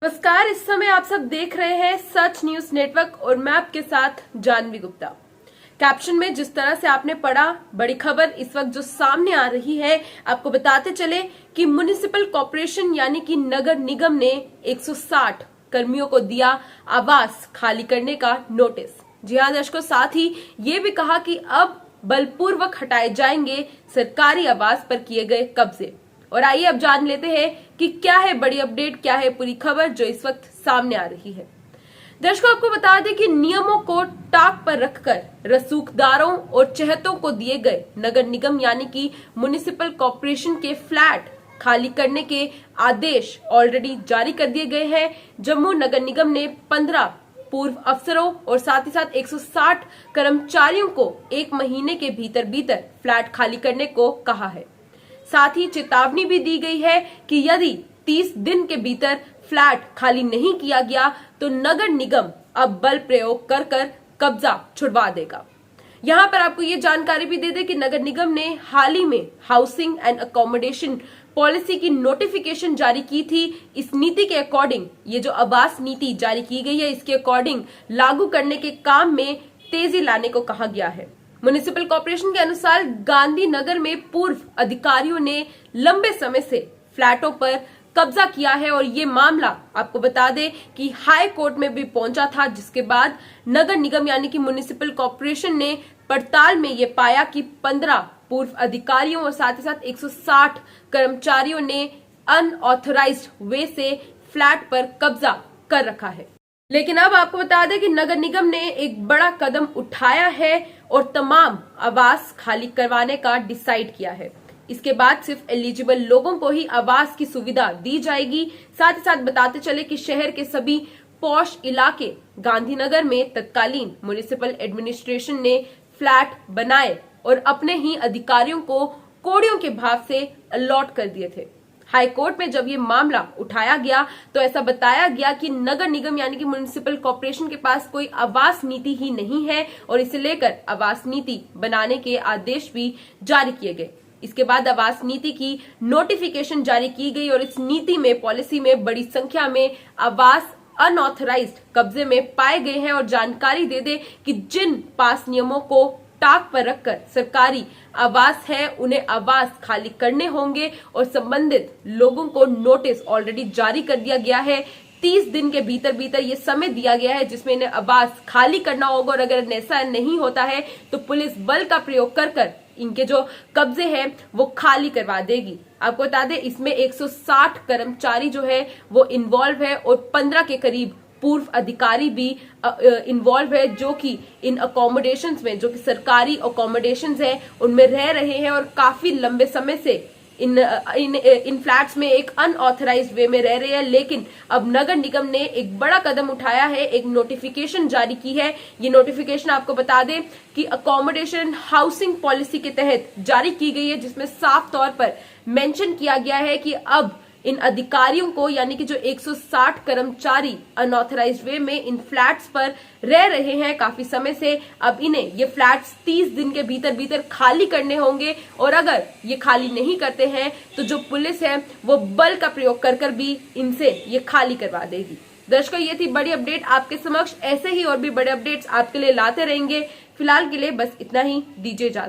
नमस्कार। इस समय आप सब देख रहे हैं सच न्यूज नेटवर्क और मैं आपके साथ जानवी गुप्ता। कैप्शन में जिस तरह से आपने पढ़ा, बड़ी खबर इस वक्त जो सामने आ रही है, आपको बताते चले कि म्युनिसिपल कॉर्पोरेशन यानी कि नगर निगम ने 160 कर्मियों को दिया आवास खाली करने का नोटिस। जी हाँ दर्शकों, साथ ही ये भी कहा कि अब बलपूर्वक हटाए जाएंगे सरकारी आवास पर किए गए कब्जे। और आइए अब जान लेते हैं कि क्या है बड़ी अपडेट, क्या है पूरी खबर जो इस वक्त सामने आ रही है। दर्शकों, आपको बता दें कि नियमों को टाक पर रखकर रसूखदारों और चहेतों को दिए गए नगर निगम यानी कि म्युनिसिपल कॉर्पोरेशन के फ्लैट खाली करने के आदेश ऑलरेडी जारी कर दिए गए हैं। जम्मू नगर निगम ने 15 पूर्व अफसरों और साथ ही साथ 160 कर्मचारियों को 1 महीने के भीतर भीतर फ्लैट खाली करने को कहा है। साथ ही चेतावनी भी दी गई है कि यदि 30 दिन के भीतर फ्लैट खाली नहीं किया गया तो नगर निगम अब बल प्रयोग कर कर कब्जा छुड़वा देगा। यहां पर आपको ये जानकारी भी दे दे कि नगर निगम ने हाल ही में हाउसिंग एंड अकोमोडेशन पॉलिसी की नोटिफिकेशन जारी की थी। इस नीति के अकॉर्डिंग ये जो आवास नीति जारी की गई है, इसके अकॉर्डिंग लागू करने के काम में तेजी लाने को कहा गया है। म्युनिसिपल कॉर्पोरेशन के अनुसार गांधीनगर में पूर्व अधिकारियों ने लंबे समय से फ्लैटों पर कब्जा किया है और ये मामला आपको बता दें कि हाई कोर्ट में भी पहुंचा था, जिसके बाद नगर निगम यानी कि म्युनिसिपल कॉर्पोरेशन ने पड़ताल में ये पाया कि 15 पूर्व अधिकारियों और साथ ही साथ 160 कर्मचारियों ने अनऑथराइज्ड वे से फ्लैट पर कब्जा कर रखा है। लेकिन अब आपको बता दें कि नगर निगम ने एक बड़ा कदम उठाया है और तमाम आवास खाली करवाने का डिसाइड किया है। इसके बाद सिर्फ एलिजिबल लोगों को ही आवास की सुविधा दी जाएगी। साथ ही साथ बताते चले कि शहर के सभी पॉश इलाके गांधीनगर में तत्कालीन म्युनिसिपल एडमिनिस्ट्रेशन ने फ्लैट बनाए और अपने ही अधिकारियों को कौड़ियों के भाव से अलॉट कर दिए थे। हाई कोर्ट में जब ये मामला उठाया गया तो ऐसा बताया गया कि नगर निगम यानी कि म्युनिसिपल कॉर्पोरेशन के पास कोई आवास नीति ही नहीं है और इसे लेकर आवास नीति बनाने के आदेश भी जारी किए गए। इसके बाद आवास नीति की नोटिफिकेशन जारी की गई और इस नीति में, पॉलिसी में बड़ी संख्या में आवास अनऑथराइज्ड कब्जे में पाए गए हैं। और जानकारी दे दे कि जिन पास नियमों को टाक पर रखकर सरकारी आवास है, उन्हें आवास खाली करने होंगे और संबंधित लोगों को नोटिस ऑलरेडी जारी कर दिया गया है। 30 दिन के भीतर भीतर ये समय दिया गया है जिसमें इन्हें आवास खाली करना होगा और अगर ऐसा नहीं होता है तो पुलिस बल का प्रयोग कर कर इनके जो कब्जे हैं वो खाली करवा देगी। आपको बता दें इसमें 160 कर्मचारी जो है वो इन्वॉल्व है और 15 के करीब पूर्व अधिकारी भी इन्वॉल्व है, जो कि इन अकोमोडेशंस में, जो कि सरकारी अकोमोडेशंस है, उनमें रह रहे हैं और काफी लंबे समय से इन फ्लैट्स में एक अनऑथराइज्ड वे में रह रहे हैं। लेकिन अब नगर निगम ने एक बड़ा कदम उठाया है, एक नोटिफिकेशन जारी की है। ये नोटिफिकेशन आपको बता दें कि अकोमोडेशन हाउसिंग पॉलिसी के तहत जारी की गई है, जिसमें साफ तौर पर मेंशन किया गया है कि अब इन अधिकारियों को यानी कि जो 160 कर्मचारी अनऑथराइज्ड वे में इन फ्लैट्स पर रह रहे हैं काफी समय से, अब इन्हें ये फ्लैट्स 30 दिन के भीतर भीतर खाली करने होंगे और अगर ये खाली नहीं करते हैं तो जो पुलिस है वो बल का प्रयोग कर कर भी इनसे ये खाली करवा देगी। दर्शकों, ये थी बड़ी अपडेट आपके समक्ष। ऐसे ही और भी बड़े अपडेट्स आपके लिए लाते रहेंगे। फिलहाल के लिए बस इतना ही, दीजिए इजाजत।